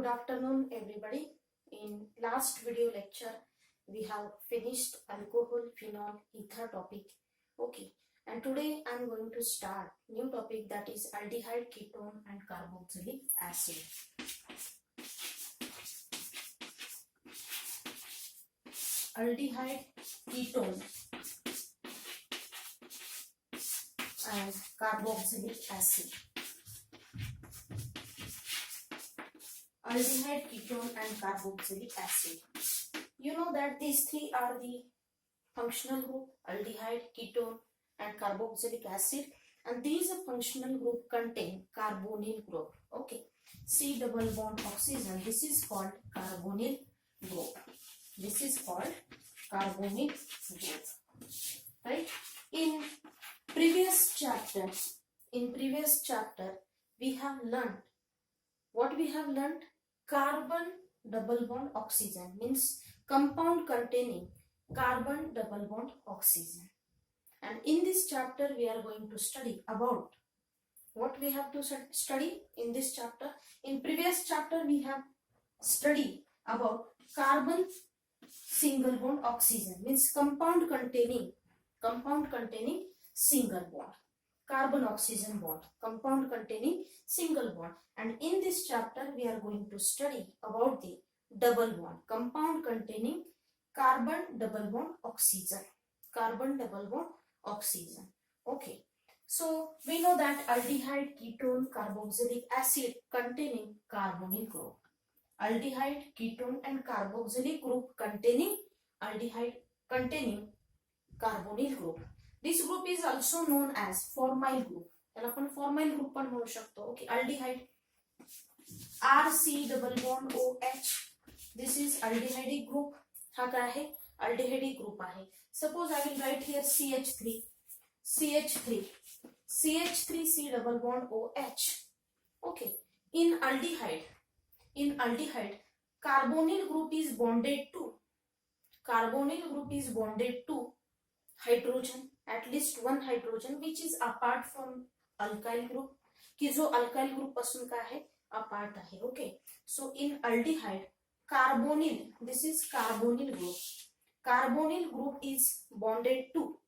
Good afternoon, everybody. In last video lecture, we have finished alcohol, phenol, ether topic. Okay, and today I am going to start new topic, that is aldehyde, ketone, and carboxylic acid. Aldehyde, ketone, and carboxylic acid. Aldehyde, ketone, and carboxylic acid. You know that these three are the functional group: aldehyde, ketone, and carboxylic acid. And these functional group contain carbonyl group. Okay, C double bond oxygen. This is called carbonyl group. This is called carbonyl group. Right? In previous chapter, we have learned what we have learned. Carbon double bond oxygen means compound containing carbon double bond oxygen. And in this chapter we are going to study about what we have to study in this chapter. In previous chapter we have studied about carbon single bond oxygen means compound containing single bond. Carbon oxygen bond, compound containing single bond. And in this chapter we are going to study about the double bond, compound containing carbon double bond oxygen. Okay, so we know that aldehyde, ketone, carboxylic acid containing carbonyl group. Aldehyde, ketone, and carboxylic group containing carbonyl group. This group is also known as formyl group. त्याला आपण formyl group पण म्हणू शकतो. Okay, aldehyde, RC double bond OH. This is aldehydic group. हा काय आहे? Aldehydic group आहे. Suppose I will write here CH3 C double bond OH. Okay, in aldehyde carbonyl group is bonded to hydrogen, at least one hydrogen, which is apart from alkyl group, की जो alkyl group पासून काय आहे? Apart आहे. Okay, so in aldehyde carbonyl, this is carbonyl group. Carbonyl group is bonded to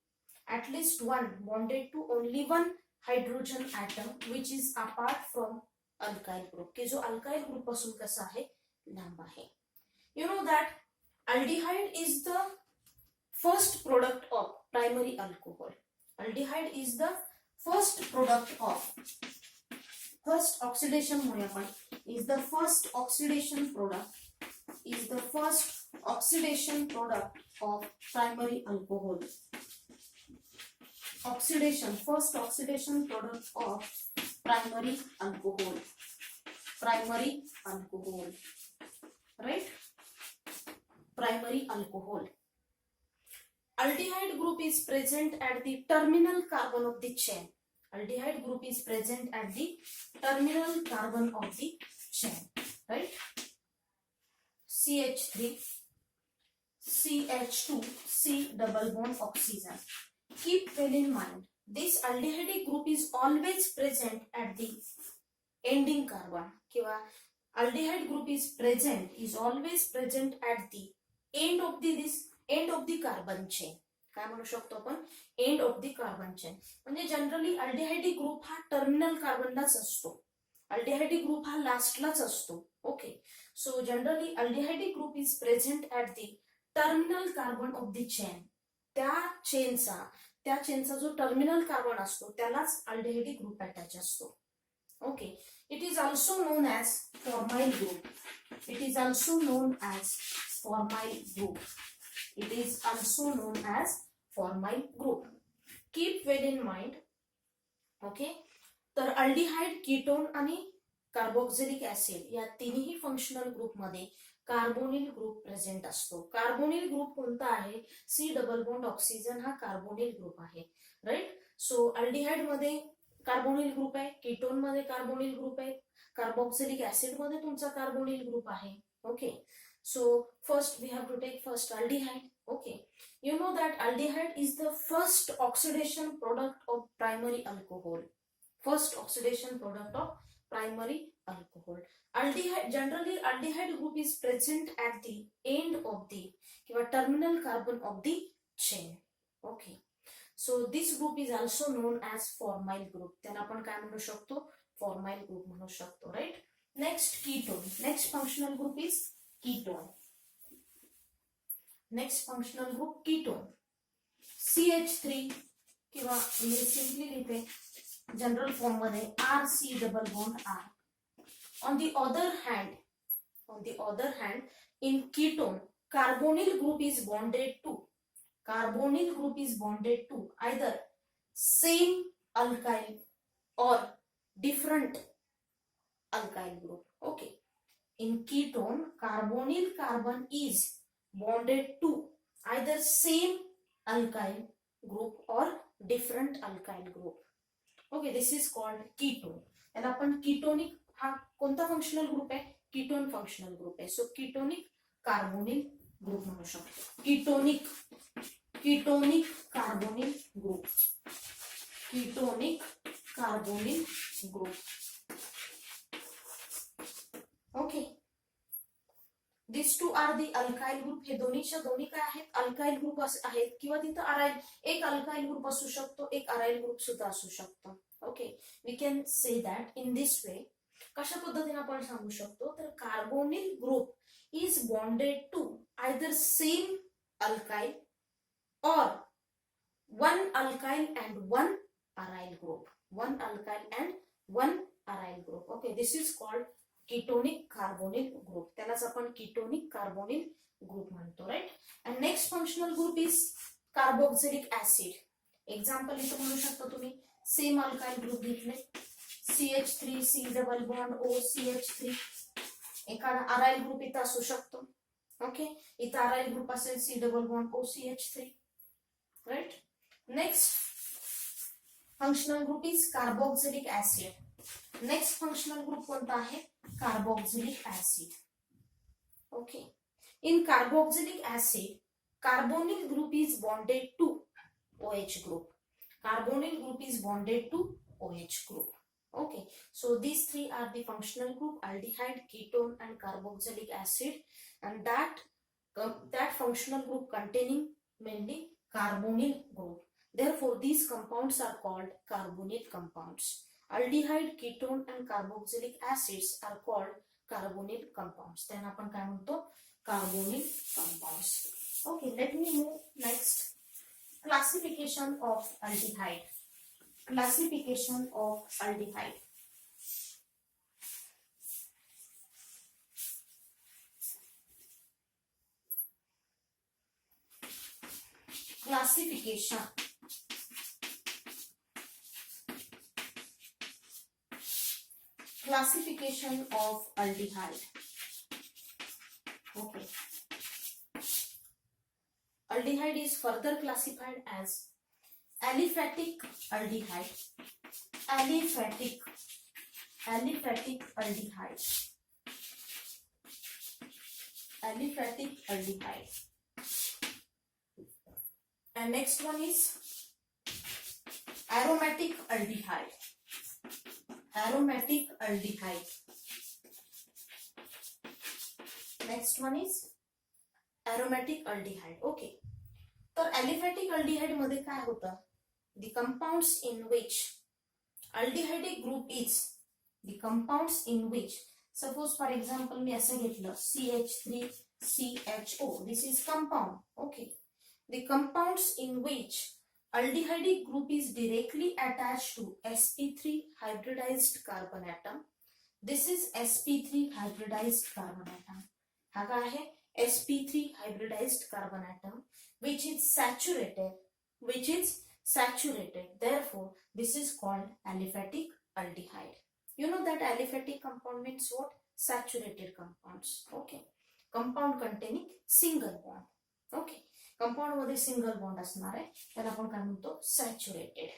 only one hydrogen atom, which is apart from alkyl group, की जो alkyl group पासून कसा आहे? लांब आहे. You know that aldehyde is the first product of primary alcohol. Aldehyde is the first oxidation product of primary alcohol. First oxidation product of primary alcohol. Right? Primary alcohol. Aldehyde group is present at the terminal carbon of the chain. Right? CH3, CH2, C double bond oxygen. Keep well in mind, this aldehydic group is always present at the ending carbon. किंवा aldehyde group is always present at the end of the carbon chain. काय म्हणू शकतो आपण? End of the carbon chain. म्हणजे generally aldehydic group हा terminal कार्बनलाच असतो. aldehydic group हा लास्टलाच असतो. Okay, so generally aldehydic group is present at the terminal carbon of the chain. त्या चेनचा जो टर्मिनल कार्बन असतो त्यालाच aldehydic group अटॅच असतो. Okay, it is also known as formyl group. Keep well in mind. Okay, तर aldehyde, ketone आणि carboxylic acid या तिन्ही functional group मध्ये कार्बोनिल ग्रुप प्रेझेंट असतो. कार्बोनिल ग्रुप कोणता आहे? सी डबल बॉन्ड ऑक्सिजन हा कार्बोनिल ग्रुप आहे. राईट? सो अल्डिहाइड मध्ये कार्बोनिल ग्रुप आहे, कीटोन मध्ये कार्बोनिल ग्रुप आहे, कार्बोक्सिलिक ऍसिड मध्ये तुमचा कार्बोनिल ग्रुप आहे. Okay, so first we have to take first aldehyde. Okay, you know that aldehyde is the first oxidation product of primary alcohol. alcohol. Aldehyde, generally aldehyde group is present at the end of the किंवा terminal carbon of the chain. Okay. So this group is also known as formyl group. त्याला आपण काय म्हणू शकतो? Formyl group म्हणू शकतो, right? Next, ketone. Next functional group is ketone. Next functional group ketone. CH3 किंवा मी simply लिहिते general form मध्ये RC double bond R. On the other hand, in ketone, carbonyl group is bonded to either same alkyl or different alkyl group. Okay. In ketone, carbonyl carbon is bonded to either same alkyl group or different alkyl group. Okay, this is called ketone. And आपण ketonic हा कोणता functional group आहे? Ketone functional group आहे. So ketonic carbonyl group म्हणू शकतो. Ketonic carbonyl group. Ketonic carbonyl group. Okay. This two are the alkyl group. हे दोन्हीच्या दोन्ही काय आहेत? अल्काइल ग्रुप आहेत किंवा तिथं अराइल एक अल्काइल ग्रुप असू शकतो, एक अराइल ग्रुप सुद्धा असू शकतो. Okay, we can say that in this way. कशा पद्धतीने आपण सांगू शकतो? तर carbonyl group is bonded to either same alkyl or one alkyl and one aryl group. One alkyl and one aryl group. Okay, this is called ketonic carbonyl group. त्यालाच आपण ketonic carbonyl group म्हणतो, right? And next functional group is carboxylic acid. Example इथं म्हणू शकता तुम्ही. Same alkyl group घेतले, CH3 C double bond O CH3. एखादा aryl group इथं असू शकतो. ओके, इथं अराइल ग्रुप असेल C double bond O CH3, right? Next functional group is carboxylic acid. Next functional group कोणता आहे? Carboxylic acid. Okay, in carboxylic acid carbonyl group is bonded to OH group. Carbonyl group is bonded to OH group. Okay, so these three are the functional group: aldehyde, ketone, and carboxylic acid, and that functional group containing mainly carbonyl group. Therefore, these compounds are called carbonyl compounds. Aldehyde, ketone, and carboxylic acids are called carbonyl compounds. Then आपण काय म्हणतो? Carbonyl compounds. Okay, let me move next. Classification of aldehyde. Classification of aldehyde. Classification. Classification of aldehyde. Okay. Aldehyde is further classified as aliphatic aldehyde, aliphatic aldehyde, aliphatic aldehyde. And next one is aromatic aldehyde, aromatic aldehyde. Next one is aromatic aldehyde. Okay, तर aliphatic aldehyde मध्ये काय होतं? The compounds in which aldehydic group is the compounds in which, suppose for example मी असं घेतलं CH3CHO. This is compound. Okay, the compounds in which aldehydic group is directly attached to sp3 hybridized carbon atom. This is sp3 hybridized carbon atom. हा काय आहे? sp3 hybridized carbon atom which is saturated. Therefore, this is called aliphatic aldehyde. You know that aliphatic compound means what? Saturated compounds. Okay, compound containing single bond. Okay, compound मध्ये single bond असणार आहे, त्याला आपण काय म्हणतो? Saturated.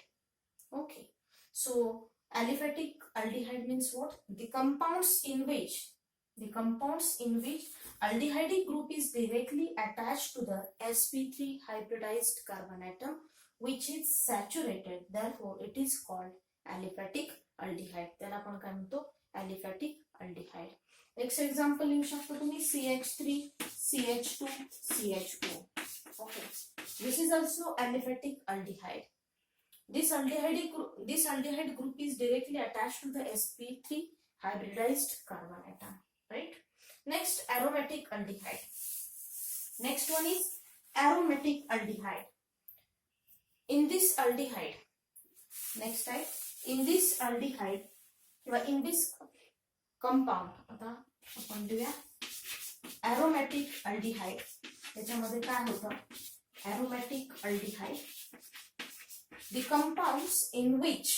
Okay, so aliphatic aldehyde means what? The compounds in which aldehydic group is directly attached to the sp3 hybridized carbon atom which is saturated. Therefore, it is called aliphatic aldehyde. त्याला आपण काय म्हणतो? aliphatic aldehyde. Next example लिहू शकता तुम्ही CH3 CH2 CHO. Okay, this is also aliphatic aldehyde. This aldehyde group is directly attached to the sp3 hybridized carbon atom, right? Next, aromatic aldehyde. Next one is aromatic aldehyde. In this aldehyde, next type, in this aldehyde किंवा in this compound, आता आपण लिहूया aromatic aldehyde. त्याच्यामध्ये काय होतं? Aromatic aldehyde, the compounds in which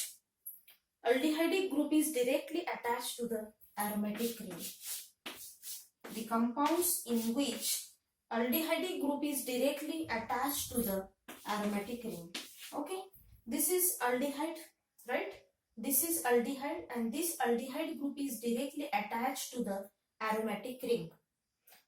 aldehydic group is directly attached to the aromatic ring. The compounds in which aldehydic group is directly attached to the aromatic ring. Okay, this is aldehyde, right? This is aldehyde, and this aldehyde group is directly attached to the aromatic ring.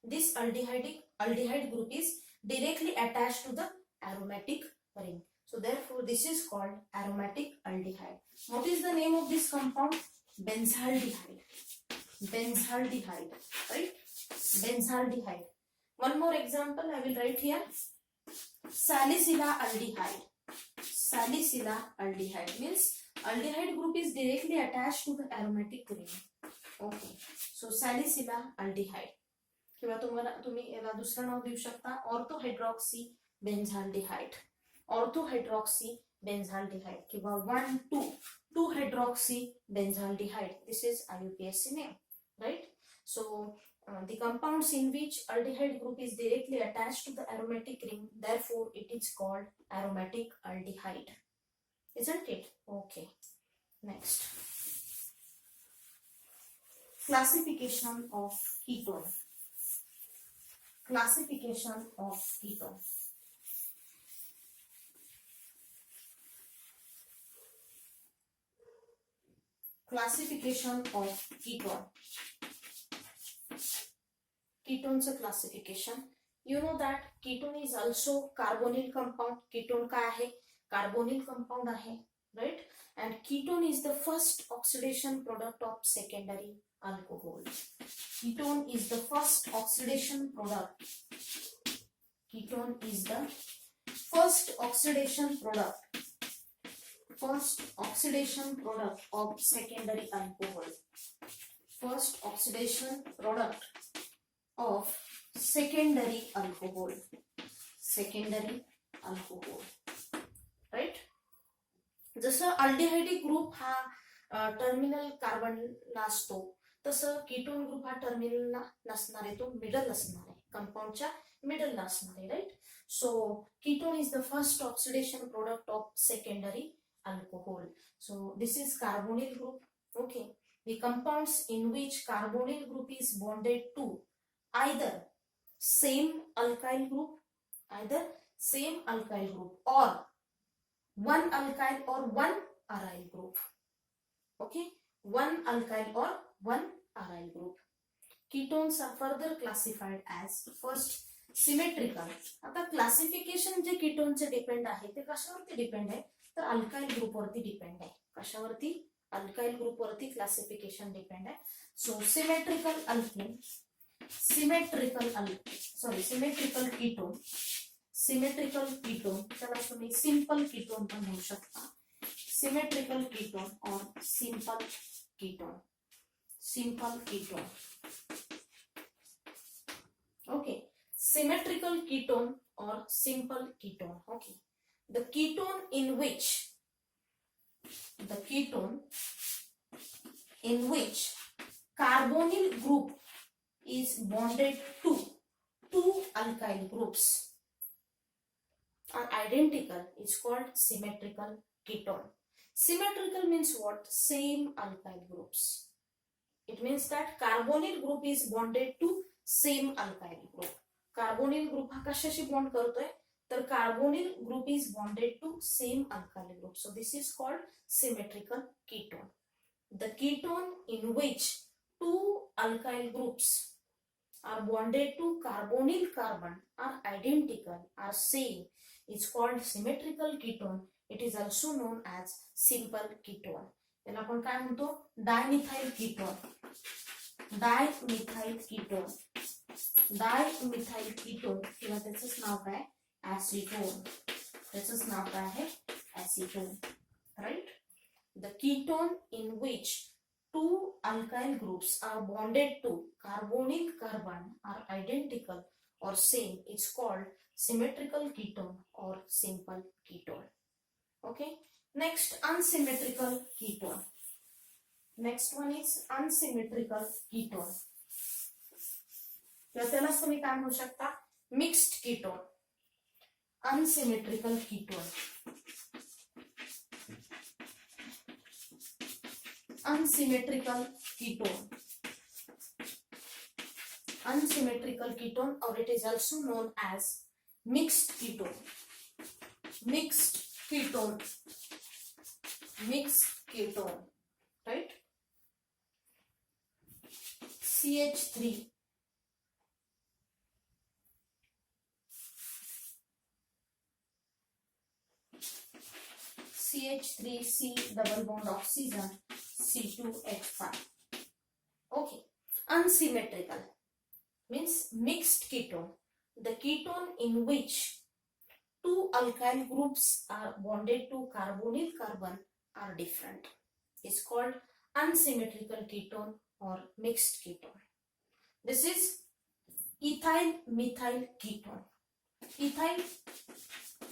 This aldehyde group is directly attached to the aromatic ring. So therefore this is called aromatic aldehyde. What is the name of this compound? Benzaldehyde. Benzaldehyde, right? Benzaldehyde. One more example I will write here. Salicylaldehyde. Salicylaldehyde means aldehyde group is directly attached to the aromatic ring. Okay, so salicylaldehyde किंवा तुम्ही याला दुसरं नाव देऊ शकता ऑर्थोहायड्रॉक्सी बेन्झाल्डिहाइड. ऑर्थोहायड्रॉक्सी बेन्झाल्डिहाइड किंवा 1,2 hydroxy बेन्झाल्डिहाइड. This is IUPAC name, right? So the compounds in which aldehyde group is directly attached to the aromatic ring, therefore it is called aromatic aldehyde, isn't it? Okay, next, classification of ketone. Classification of ketone. Classification of ketone. Ketone's classification. You know that ketone is also carbonyl compound. Ketone काय आहे? Carbonyl compound आहे, right? And ketone is the first oxidation product of secondary alcohol. Ketone is the first oxidation product. Ketone is the first oxidation product. First oxidation product of secondary alcohol. First oxidation product of secondary alcohol. Secondary alcohol. Right? जसं aldehydic group हा terminal carbon असतो तसं ketone group हा terminal नसणार आहे, तो middle असणार आहे, कंपाऊंडच्या मिडलला असणार आहे, right? So ketone is the first oxidation product of secondary alcohol. So this is carbonyl group. Okay, the compounds in which carbonyl group is bonded to either same alkyl group, either same alkyl group or one alkyl or one aryl group. Okay, one alkyl or one aryl group. Ketones are further classified as first symmetrical. आता classification जे कीटोनचे depend आहे ते कशावरती depend आहे तर alkyl group वरती depend आहे. कशावरती? Alkyl group वरती classification depend आहे. So symmetrical alkene, symmetrical ketone, symmetrical ketone, त्याला तुम्ही सिंपल कीटोन पण म्हणू शकता. Symmetrical ketone or simple ketone. Simple ketone. Okay, symmetrical ketone or simple ketone. Okay, the ketone in which carbonyl group is bonded to two alkyl groups are identical is called symmetrical ketone. Symmetrical means what? Same alkyl groups. It means that carbonyl group is bonded to same alkyl group. Carbonyl group हा कशाशी bond करतोय तर carbonyl group is bonded to same alkyl group. So this is called symmetrical ketone. The ketone in which two alkyl groups are bonded to carbonyl carbon are identical, are same, is called symmetrical ketone. It is also known as simple ketone. त्याला आपण काय म्हणतो, dimethyl ketone. Dimethyl ketone, dimethyl ketone किंवा त्याचंच नाव काय, acetone. त्याचंच नाव काय आहे, acetone. Right. The ketone in which two alkyl groups are bonded to carbonyl carbon are identical or same is called symmetrical ketone or simple ketone. Okay. Next, unsymmetrical ketone. Next one is unsymmetrical ketone. त्यालाच तुम्ही काय म्हणू शकता, mixed ketone. Unsymmetrical ketone. unsymmetrical ketone. Unsymmetrical ketone, or it is also known as mixed ketone. Mixed ketone. Mixed ketone. Right? CH3. CH3C double bond oxygen C2H5. Okay. Unsymmetrical means mixed ketone. The ketone in which two alkyl groups are bonded to carbonyl carbon are different is called unsymmetrical ketone or mixed ketone. This is ethyl methyl ketone. Ethyl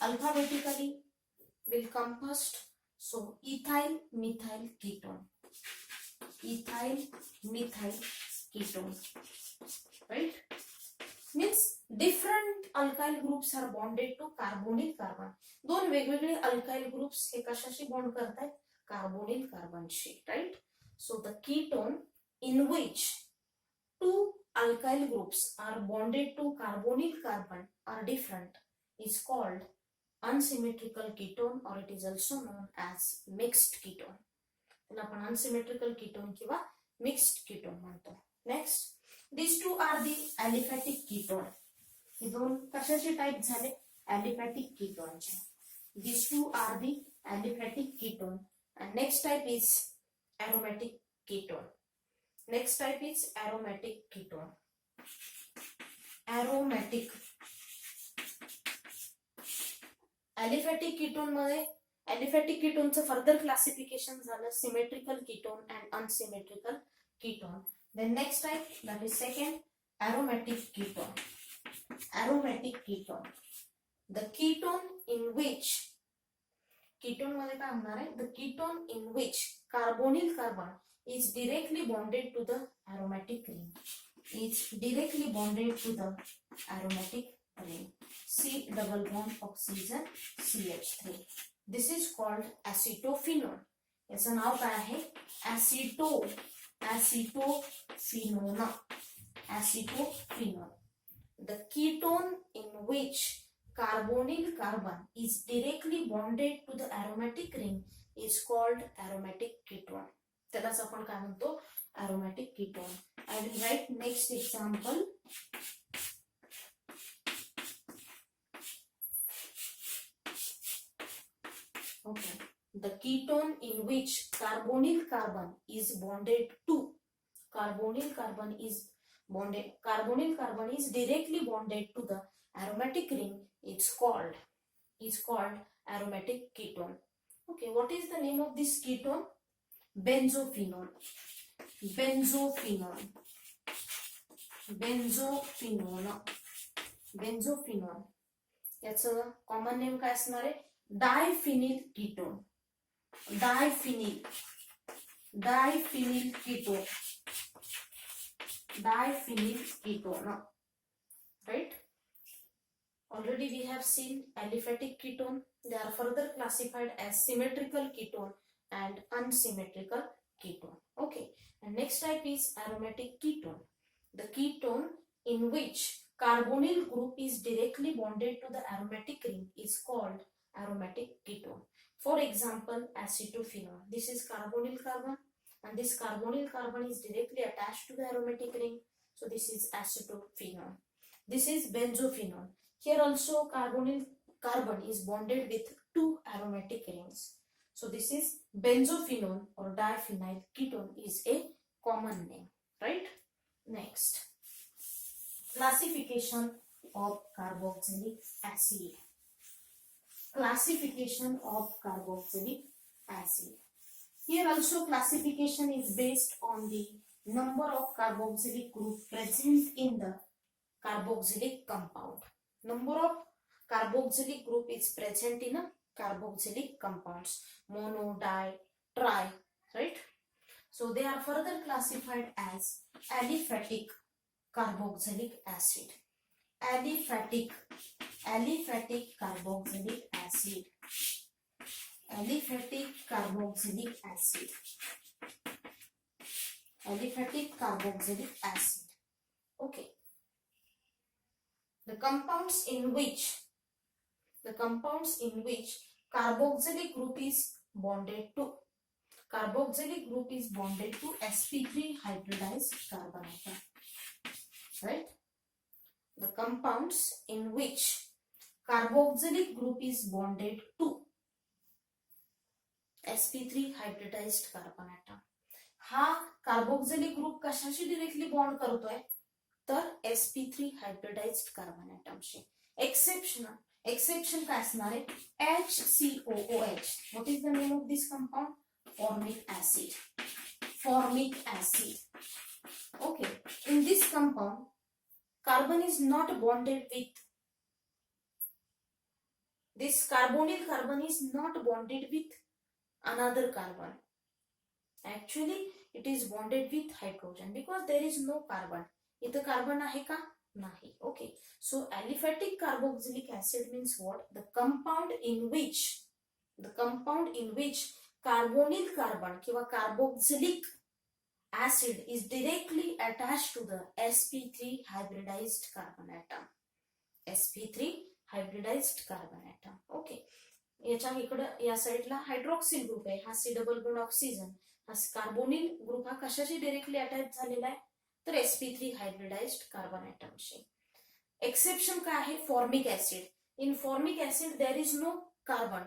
alphabetically will come first. So ethyl methyl ketone. Ethyl methyl ketone. Right? Means different alkyl groups are bonded to carbonyl carbon. दोन वेगवेगळे alkyl groups हे कशाशी bond करतात, carbonyl कार्बनशी. Right. So the ketone in which two alkyl groups are bonded to carbonyl carbon are different is called unsymmetrical ketone, or it is also known as mixed ketone. त्याला आपण unsymmetrical ketone किंवा mixed ketone म्हणतो. Next, these two are the aliphatic ketone. हे दोन कशाचे type झाले, aliphatic ketoneचे. These two are the aliphatic ketone. And next type is aromatic ketone. Next type is aromatic ketone. Aromatic. Aliphatic ketone मध्ये aliphatic ketoneचं further classification झालं symmetrical ketone and unsymmetrical ketone. Then next type, that is second, aromatic ketone. Aromatic ketone. The ketone in which, ketone मध्ये काय होणार आहे, the ketone in which carbonyl carbon is directly bonded to the aromatic ring. Is directly bonded to the aromatic ring. C double bond oxygen CH3. This is called acetophenone. याचं नाव काय आहे, acetophenone. Acetophenone. The ketone in which carbonyl carbon is directly bonded to the aromatic ring is called aromatic ketone. त्यालाच आपण काय म्हणतो, aromatic ketone. I will write next example. Okay. The ketone in which carbonyl carbon is bonded to, carbonyl carbon is directly bonded to the aromatic ring is called aromatic ketone. Okay, what is the name of this ketone? Benzophenone. Benzophenone. Benzophenone. Benzophenone. याचं common name काय असणार आहे, diphenyl ketone. Diphenyl ketone. Diphenyl ketone. Right? Already we have seen aliphatic ketone. They are further classified as symmetrical ketone and unsymmetrical ketone. Okay. And next type is aromatic ketone. The ketone in which carbonyl group is directly bonded to the aromatic ring is called aromatic ketone. For example, acetophenone. This is carbonyl carbon, and this carbonyl carbon is directly attached to the aromatic ring. So this is acetophenone. This is benzophenone. Here also carbonyl carbon is bonded with two aromatic rings. So this is benzophenone or diphenyl ketone is a common name, right? Next, classification of carboxylic acid. Classification of carboxylic acid. Here also classification is based on the number of carboxylic group present in the carboxylic compound. Number of carboxylic group is present in a carboxylic compounds, mono, di, tri, right? So they are further classified as aliphatic carboxylic acid. Aliphatic carboxylic acid. Aliphatic carboxylic acid. Aliphatic carboxylic acid. Okay. The compounds in which carboxylic group is bonded to sp3 hybridized carbon atom, right? The compounds in which carboxylic group is bonded to sp3 hybridized carbon atom. हा carboxylic group कशाशी directly bond करतोय तर sp3 hybridised carbon ॲटमशी. Exception काय असणार आहे HCOOH. What is the name of this compound? Formic acid. Okay, in this compound carbon is not bonded with this carbonyl carbon is not bonded with another carbon. Actually it is bonded with hydrogen because there is no carbon. इथं carbon आहे का? नाही. Okay, so aliphatic carboxylic acid means what? The compound in which carbonyl carbon किंवा carboxylic acid is directly attached to the sp3 hybridized carbon atom. sp3 hybridized carbon atom. Okay, याच्या इकडं या साइडला hydroxyl group आहे. हा सी double bond oxygen. हा carbonyl group हा कशाशी directly attach झालेला आहे तर sp3 हायब्रिडाइज्ड कार्बन ॲटमशी. एक्सेप्शन काय आहे? Formic acid. In formic acid there is no carbon.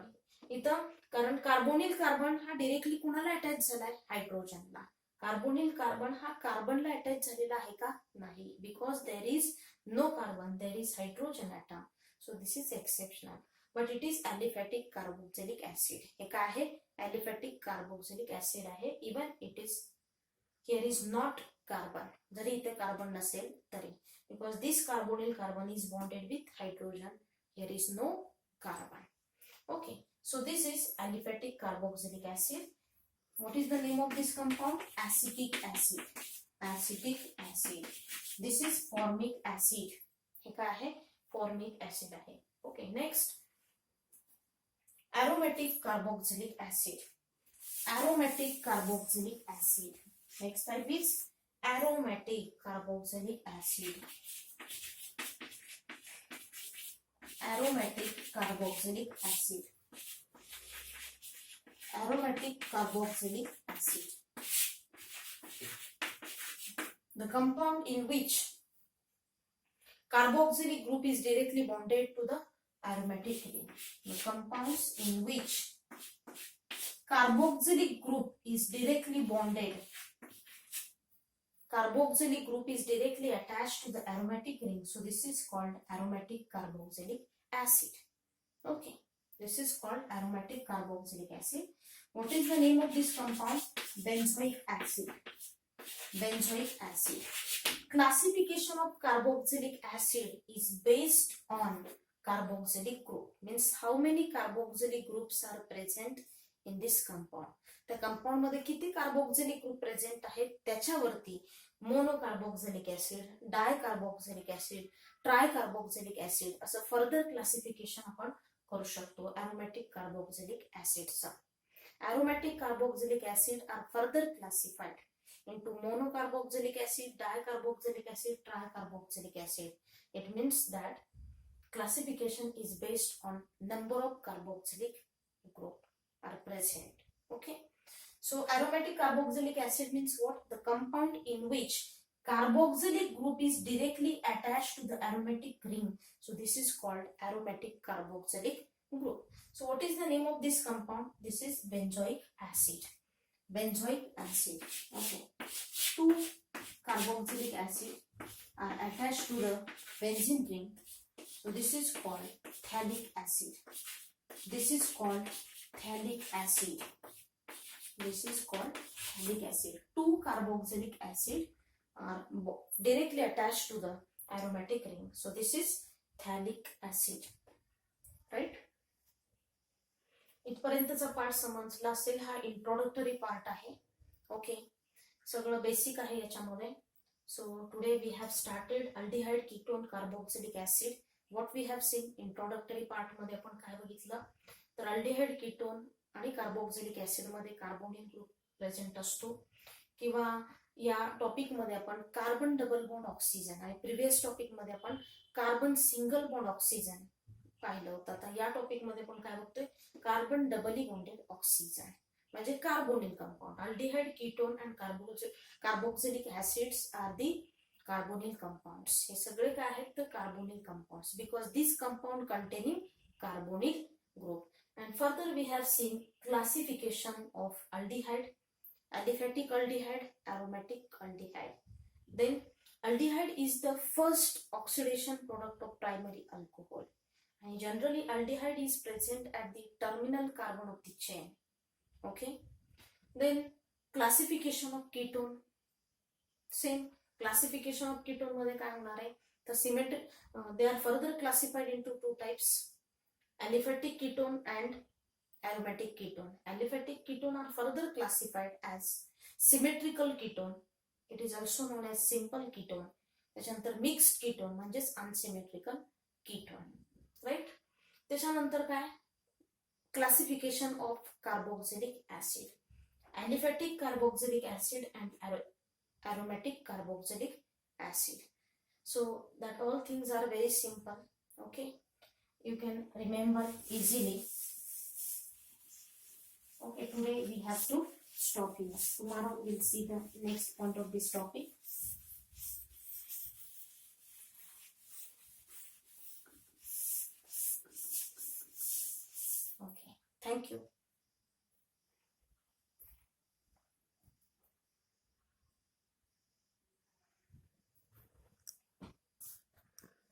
इथं कारण कार्बोनिल कार्बन हा डायरेक्टली कुणाला अटॅच झालाय? हायड्रोजनला. कार्बोनिल कार्बन हा कार्बनला अटॅच झालेला आहे का? नाही. Because there is no carbon, there is hydrogen atom. So this is exceptional. But it is aliphatic carboxylic acid. हे काय आहे? aliphatic carboxylic acid आहे. Even it is here is not carbon. जरी इथे कार्बन नसेल तरी, because this carbonyl carbon is bonded with hydrogen, here is no carbon. Okay, so this is aliphatic carboxylic acid. What is the name of this compound? Acetic acid. Acetic acid. This is formic acid. हे काय आहे? Formic acid आहे. Okay, next, aromatic carboxylic acid. Aromatic carboxylic acid. Next type is aromatic carboxylic acid. Aromatic carboxylic acid. Aromatic carboxylic acid. The compound in which carboxylic group is directly bonded to the aromatic ring. The compounds in which carboxylic group is directly bonded, carboxylic group is directly attached to the aromatic ring. So this is called aromatic carboxylic acid. Okay, this is called aromatic carboxylic acid. What is the name of this compound? Benzoic acid. Benzoic acid. Classification of carboxylic acid is based on carboxylic group. Means how many carboxylic groups are present in this compound. त्या compound मध्ये किती carboxylic group present आहेत त्याच्यावरती mono carboxylic acid, di carboxylic acid, tri carboxylic acid असं further classification आपण करू शकतो aromatic carboxylic acidचा. Aromatic carboxylic acid are further classified into monocarboxylic acid, dicarboxylic acid, tricarboxylic acid. It means that classification is based on number of carboxylic group are present. Okay, so aromatic carboxylic acid means what? The compound in which carboxylic group is directly attached to the aromatic ring. So this is called aromatic carboxylic group. So what is the name of this compound? This is benzoic acid. Benzoic acid. Okay. 2 carboxylic acid are attached to the benzene ring. So this is called phthalic acid. This is called phthalic acid. This is called phthalic acid. 2 carboxylic acid are directly attached to the aromatic ring. So this is phthalic acid. Right? इथपर्यंतचा part समजला असेल. हा introductory part आहे. Okay, सगळं basic आहे याच्यामध्ये. So today we have started aldehyde ketone carboxylic acid. What we have seen introductory part मध्ये आपण काय बघितलं तर अल्डिहाइड कीटोन आणि कार्बोक्सिलिक ऍसिड मध्ये कार्बोनिल ग्रुप प्रेझेंट असतो. किंवा या टॉपिक मध्ये आपण कार्बन डबल बॉन्ड ऑक्सिजन आणि प्रिव्हियस टॉपिक मध्ये आपण कार्बन सिंगल बॉन्ड ऑक्सिजन पाहिलं होतं. आता या टॉपिक मध्ये आपण काय बघतोय कार्बन डबली बॉन्डेड ऑक्सिजन म्हणजे carbonyl compound. Aldehyde ketone and carboxylic acids are the carbonyl compounds. हे सगळे काय आहेत तर carbonyl compounds because this compound containing carbonyl group. And further we have seen classification of aldehyde, aliphatic aldehyde, aromatic aldehyde. Then aldehyde is the first oxidation product of primary alcohol. And generally aldehyde is present at the terminal carbon of the chain. Okay. Then classification of ketone. Same classification of ketone मध्ये काय होणार आहे तर symmetric they are further classified into 2 types. Aliphatic ketone and aromatic ketone. Aliphatic ketone are further classified as symmetrical ketone. It is also known as simple ketone. त्याच्यानंतर mixed ketone म्हणजेच unsymmetrical ketone. Right? त्याच्यानंतर काय classification of carboxylic acid. Aliphatic carboxylic acid and aromatic carboxylic acid. So that all things are very simple. Okay. You can remember easily. Okay, today we have to stop here. Tomorrow we'll see the next point of this topic. Okay, thank you.